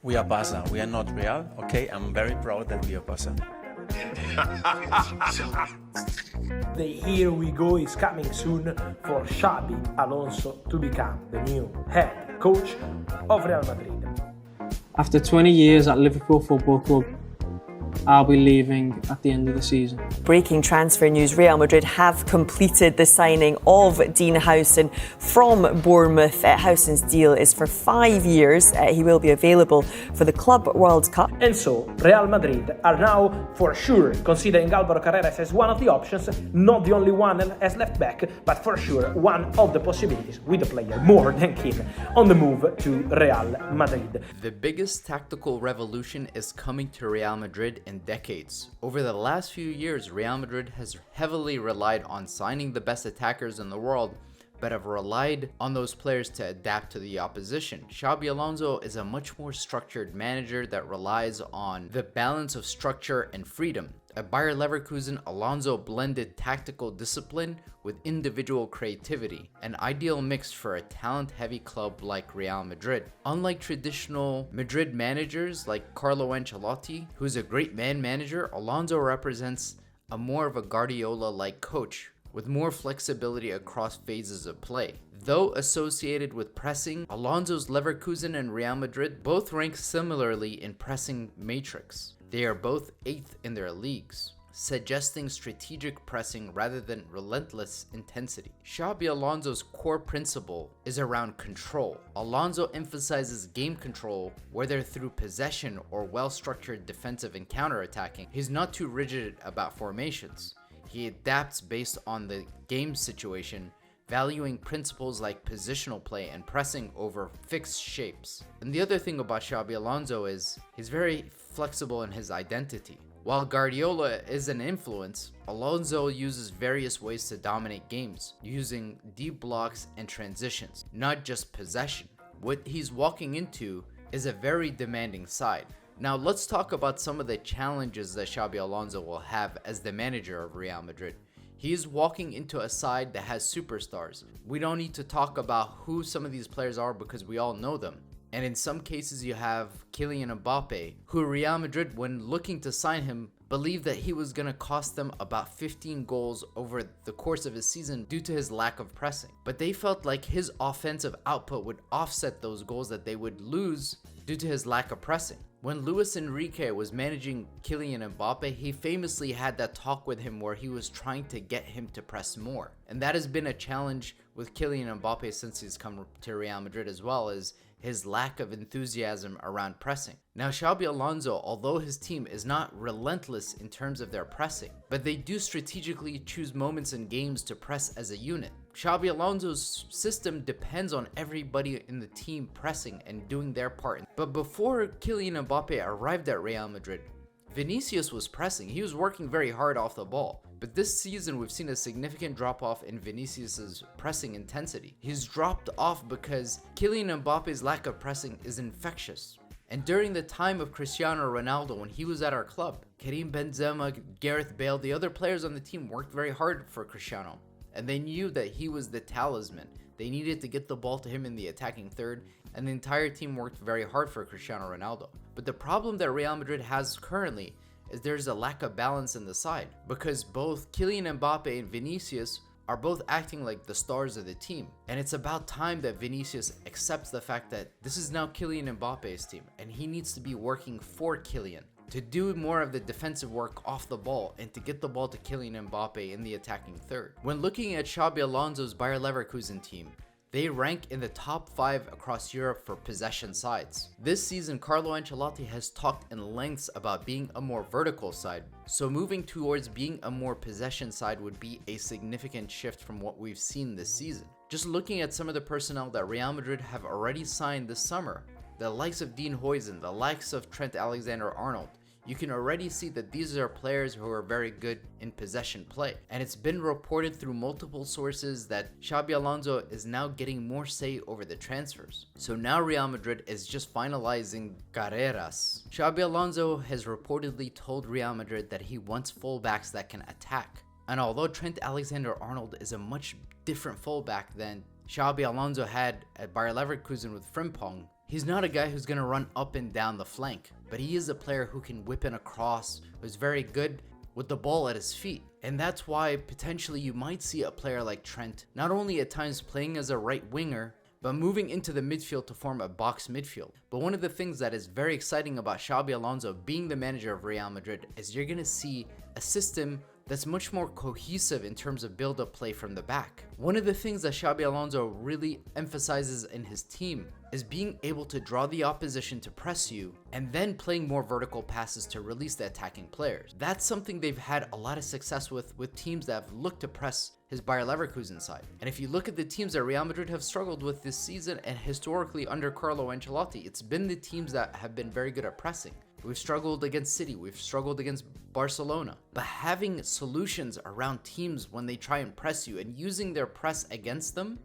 We are Barca, we are not Real, okay? I'm very proud that we are Barca. The here we go is coming soon for Xabi Alonso to become the new head coach of Real Madrid. After 20 years at Liverpool Football Club, I'll be leaving at the end of the season. Breaking transfer news, Real Madrid have completed the signing of Dean Howson from Bournemouth. Howson's deal is for 5 years. He will be available for the Club World Cup. And so, Real Madrid are now for sure considering Álvaro Carreras as one of the options, not the only one as left back, but for sure one of the possibilities with a player more than keen on the move to Real Madrid. The biggest tactical revolution is coming to Real Madrid in decades. Over the last few years, Real Madrid has heavily relied on signing the best attackers in the world, but have relied on those players to adapt to the opposition. Xabi Alonso is a much more structured manager that relies on the balance of structure and freedom. At Bayer Leverkusen, Alonso blended tactical discipline with individual creativity, an ideal mix for a talent-heavy club like Real Madrid. Unlike traditional Madrid managers like Carlo Ancelotti, who's a great man manager, Alonso represents a more of a Guardiola-like coach, with more flexibility across phases of play. Though associated with pressing, Alonso's Leverkusen and Real Madrid both rank similarly in pressing matrix. They are both 8th in their leagues, suggesting strategic pressing rather than relentless intensity. Xabi Alonso's core principle is around control. Alonso emphasizes game control, whether through possession or well-structured defensive and counter-attacking. He's not too rigid about formations. He adapts based on the game situation, valuing principles like positional play and pressing over fixed shapes. And the other thing about Xabi Alonso is he's very flexible in his identity. While Guardiola is an influence, Alonso uses various ways to dominate games, using deep blocks and transitions, not just possession. What he's walking into is a very demanding side. Now let's talk about some of the challenges that Xabi Alonso will have as the manager of Real Madrid. He is walking into a side that has superstars. We don't need to talk about who some of these players are because we all know them. And in some cases you have Kylian Mbappé, who Real Madrid, when looking to sign him, believed that he was going to cost them about 15 goals over the course of his season due to his lack of pressing. But they felt like his offensive output would offset those goals that they would lose due to his lack of pressing. When Luis Enrique was managing Kylian Mbappé, he famously had that talk with him where he was trying to get him to press more. And that has been a challenge with Kylian Mbappé since he's come to Real Madrid, as well as his lack of enthusiasm around pressing. Now Xabi Alonso, although his team is not relentless in terms of their pressing, but they do strategically choose moments in games to press as a unit. Xabi Alonso's system depends on everybody in the team pressing and doing their part. But before Kylian Mbappé arrived at Real Madrid, Vinicius was pressing. He was working very hard off the ball. But this season, we've seen a significant drop-off in Vinicius's pressing intensity. He's dropped off because Kylian Mbappe's lack of pressing is infectious. And during the time of Cristiano Ronaldo, when he was at our club, Karim Benzema, Gareth Bale, the other players on the team worked very hard for Cristiano. And they knew that he was the talisman. They needed to get the ball to him in the attacking third, and the entire team worked very hard for Cristiano Ronaldo. But the problem that Real Madrid has currently is there's a lack of balance in the side, because both Kylian Mbappé and Vinicius are both acting like the stars of the team. And it's about time that Vinicius accepts the fact that this is now Kylian Mbappe's team, and he needs to be working for Kylian to do more of the defensive work off the ball and to get the ball to Kylian Mbappé in the attacking third. When looking at Xabi Alonso's Bayer Leverkusen team, they rank in the top 5 across Europe for possession sides. This season, Carlo Ancelotti has talked in lengths about being a more vertical side, so moving towards being a more possession side would be a significant shift from what we've seen this season. Just looking at some of the personnel that Real Madrid have already signed this summer, the likes of Dean Huijsen, the likes of Trent Alexander-Arnold, you can already see that these are players who are very good in possession play. And it's been reported through multiple sources that Xabi Alonso is now getting more say over the transfers. So now Real Madrid is just finalizing Carreras. Xabi Alonso has reportedly told Real Madrid that he wants fullbacks that can attack. And although Trent Alexander-Arnold is a much different fullback than Xabi Alonso had at Bayer Leverkusen with Frimpong, He's not a guy who's going to run up and down the flank, but he is a player who can whip in a cross, who's very good with the ball at his feet. And that's why potentially you might see a player like Trent not only at times playing as a right winger, but moving into the midfield to form a box midfield. But one of the things that is very exciting about Xabi Alonso being the manager of Real Madrid is you're going to see a system that's much more cohesive in terms of build-up play from the back. One of the things that Xabi Alonso really emphasizes in his team is being able to draw the opposition to press you and then playing more vertical passes to release the attacking players. That's something they've had a lot of success with teams that have looked to press his Bayer Leverkusen side. And if you look at the teams that Real Madrid have struggled with this season and historically under Carlo Ancelotti, it's been the teams that have been very good at pressing. We've struggled against City, we've struggled against Barcelona. But having solutions around teams when they try and press you and using their press against them,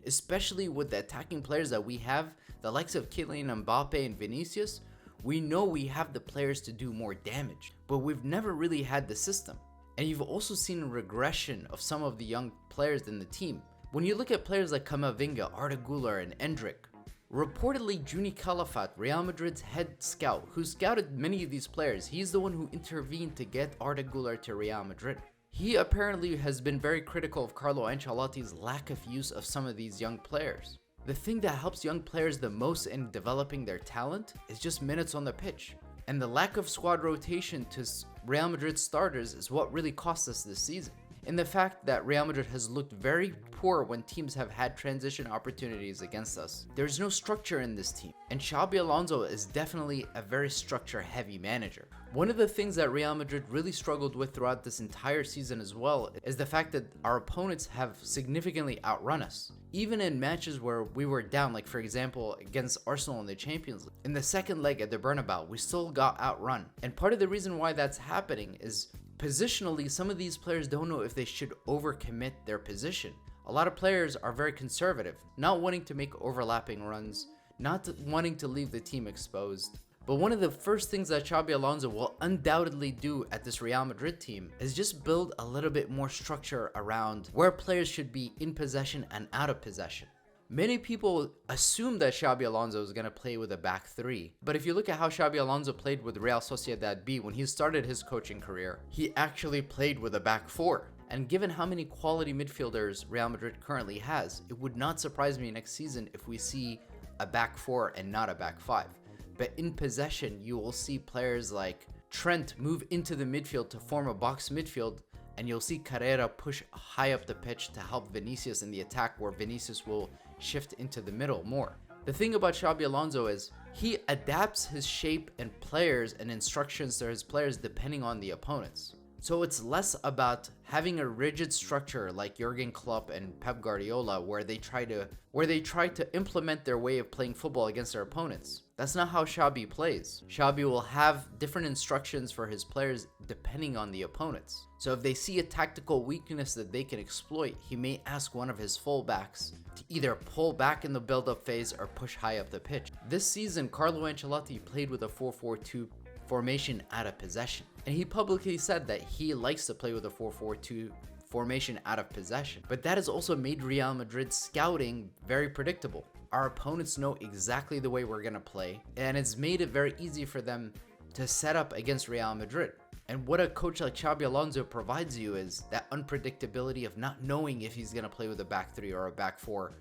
especially with the attacking players that we have, the likes of Kylian Mbappé and Vinicius, we know we have the players to do more damage, but we've never really had the system. And you've also seen a regression of some of the young players in the team. When you look at players like Camavinga, Arda Güler, and Endrick, reportedly Juni Calafat, Real Madrid's head scout, who scouted many of these players, he's the one who intervened to get Arda Güler to Real Madrid. He apparently has been very critical of Carlo Ancelotti's lack of use of some of these young players. The thing that helps young players the most in developing their talent is just minutes on the pitch. And the lack of squad rotation to Real Madrid starters is what really cost us this season. In the fact that Real Madrid has looked very poor when teams have had transition opportunities against us. There's no structure in this team, and Xabi Alonso is definitely a very structure-heavy manager. One of the things that Real Madrid really struggled with throughout this entire season as well is the fact that our opponents have significantly outrun us. Even in matches where we were down, like for example against Arsenal in the Champions League, in the second leg at the Bernabéu, we still got outrun. And part of the reason why that's happening is positionally, some of these players don't know if they should overcommit their position. A lot of players are very conservative, not wanting to make overlapping runs, not wanting to leave the team exposed. But one of the first things that Xabi Alonso will undoubtedly do at this Real Madrid team is just build a little bit more structure around where players should be in possession and out of possession. Many people assume that Xabi Alonso is going to play with a back three, but if you look at how Xabi Alonso played with Real Sociedad B when he started his coaching career, he actually played with a back four. And given how many quality midfielders Real Madrid currently has, it would not surprise me next season if we see a back four and not a back five. But in possession, you will see players like Trent move into the midfield to form a box midfield, and you'll see Carrera push high up the pitch to help Vinicius in the attack, where Vinicius will shift into the middle more. The thing about Xabi Alonso is he adapts his shape and players and instructions to his players depending on the opponents. So it's less about having a rigid structure like Jurgen Klopp and Pep Guardiola where they try to implement their way of playing football against their opponents. That's not how Xabi plays. Xabi will have different instructions for his players depending on the opponents. So if they see a tactical weakness that they can exploit, he may ask one of his fullbacks to either pull back in the build-up phase or push high up the pitch. This season, Carlo Ancelotti played with a 4-4-2 formation out of possession. And he publicly said that he likes to play with a 4-4-2 formation out of possession. But that has also made Real Madrid's scouting very predictable. Our opponents know exactly the way we're going to play, and it's made it very easy for them to set up against Real Madrid. And what a coach like Xabi Alonso provides you is that unpredictability of not knowing if he's going to play with a back three or a back four.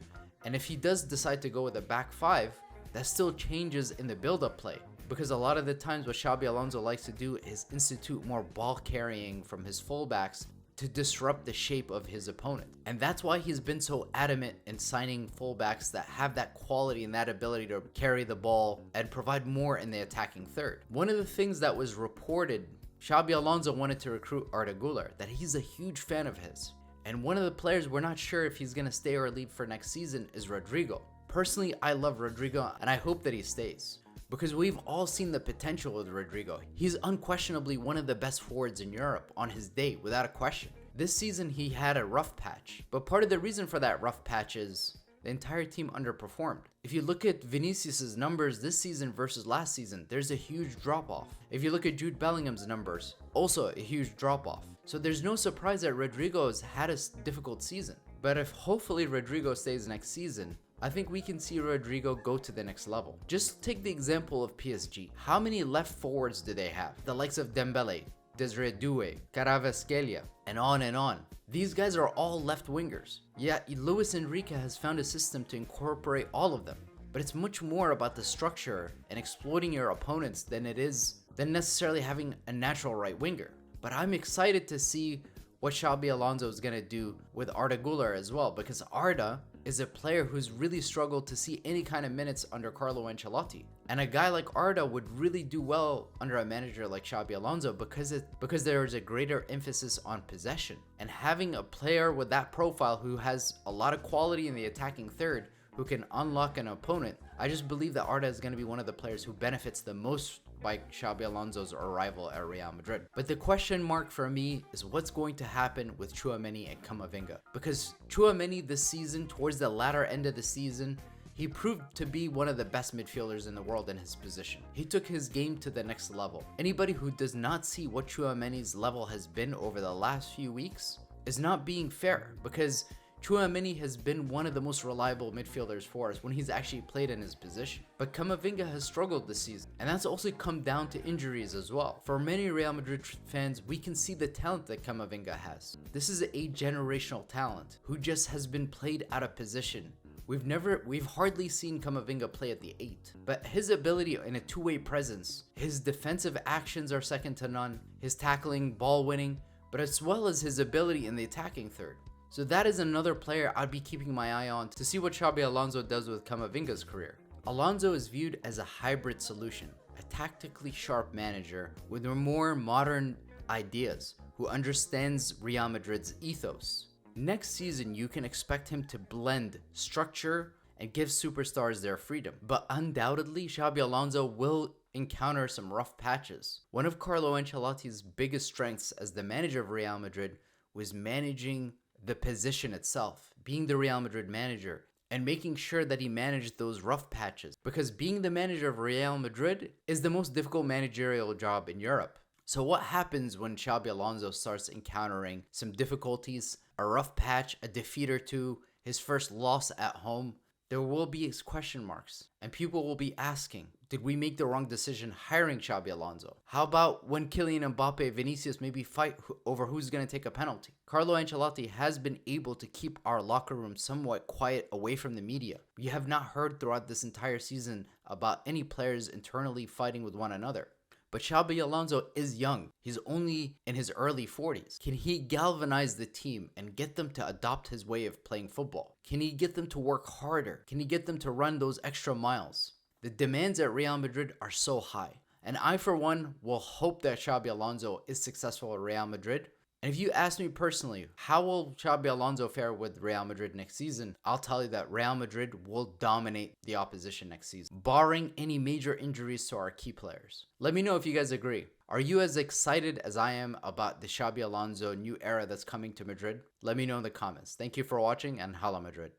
And if he does decide to go with a back five, that still changes in the build-up play. Because a lot of the times what Xabi Alonso likes to do is institute more ball carrying from his fullbacks to disrupt the shape of his opponent. And that's why he's been so adamant in signing fullbacks that have that quality and that ability to carry the ball and provide more in the attacking third. One of the things that was reported, Xabi Alonso wanted to recruit Arda Güler, that he's a huge fan of his. And one of the players we're not sure if he's going to stay or leave for next season is Rodrigo. Personally, I love Rodrigo and I hope that he stays, because we've all seen the potential with Rodrigo. He's unquestionably one of the best forwards in Europe on his day, without a question. This season he had a rough patch, but part of the reason for that rough patch is the entire team underperformed. If you look at Vinicius's numbers this season versus last season, there's a huge drop-off. If you look at Jude Bellingham's numbers, also a huge drop-off. So there's no surprise that Rodrigo's had a difficult season. But if hopefully Rodrigo stays next season, I think we can see Rodrigo go to the next level. Just take the example of PSG. How many left forwards do they have? The likes of Dembele, Desiree Doué, Kvaratskhelia, and on and on. These guys are all left wingers. Yet Luis Enrique has found a system to incorporate all of them. But it's much more about the structure and exploiting your opponents than necessarily having a natural right winger. But I'm excited to see what Xabi Alonso is going to do with Arda Güler as well, because Arda is a player who's really struggled to see any kind of minutes under Carlo Ancelotti. And a guy like Arda would really do well under a manager like Xabi Alonso because there is a greater emphasis on possession. And having a player with that profile who has a lot of quality in the attacking third, who can unlock an opponent, I just believe that Arda is going to be one of the players who benefits the most by Xabi Alonso's arrival at Real Madrid. But the question mark for me is what's going to happen with Tchouaméni and Camavinga. Because Tchouaméni this season, towards the latter end of the season, he proved to be one of the best midfielders in the world in his position. He took his game to the next level. Anybody who does not see what Tchouaméni's level has been over the last few weeks is not being fair, because Tchouaméni has been one of the most reliable midfielders for us when he's actually played in his position. But Camavinga has struggled this season, and that's also come down to injuries as well. For many Real Madrid fans, we can see the talent that Camavinga has. This is a generational talent who just has been played out of position. We've hardly seen Camavinga play at the 8, but his ability in a two-way presence, his defensive actions are second to none, his tackling, ball winning, but as well as his ability in the attacking third. So that is another player I'd be keeping my eye on to see what Xabi Alonso does with Camavinga's career. Alonso is viewed as a hybrid solution, a tactically sharp manager with more modern ideas who understands Real Madrid's ethos. Next season, you can expect him to blend structure and give superstars their freedom. But undoubtedly, Xabi Alonso will encounter some rough patches. One of Carlo Ancelotti's biggest strengths as the manager of Real Madrid was managing the position itself, being the Real Madrid manager, and making sure that he managed those rough patches. Because being the manager of Real Madrid is the most difficult managerial job in Europe. So what happens when Xabi Alonso starts encountering some difficulties, a rough patch, a defeat or two, his first loss at home? There will be question marks, and people will be asking, did we make the wrong decision hiring Xabi Alonso? How about when Kylian Mbappé, Vinicius maybe fight over who's going to take a penalty? Carlo Ancelotti has been able to keep our locker room somewhat quiet away from the media. We have not heard throughout this entire season about any players internally fighting with one another. But Xabi Alonso is young. He's only in his early 40s. Can he galvanize the team and get them to adopt his way of playing football? Can he get them to work harder? Can he get them to run those extra miles? The demands at Real Madrid are so high. And I, for one, will hope that Xabi Alonso is successful at Real Madrid. And if you ask me personally, how will Xabi Alonso fare with Real Madrid next season? I'll tell you that Real Madrid will dominate the opposition next season, barring any major injuries to our key players. Let me know if you guys agree. Are you as excited as I am about the Xabi Alonso new era that's coming to Madrid? Let me know in the comments. Thank you for watching, and Hala Madrid.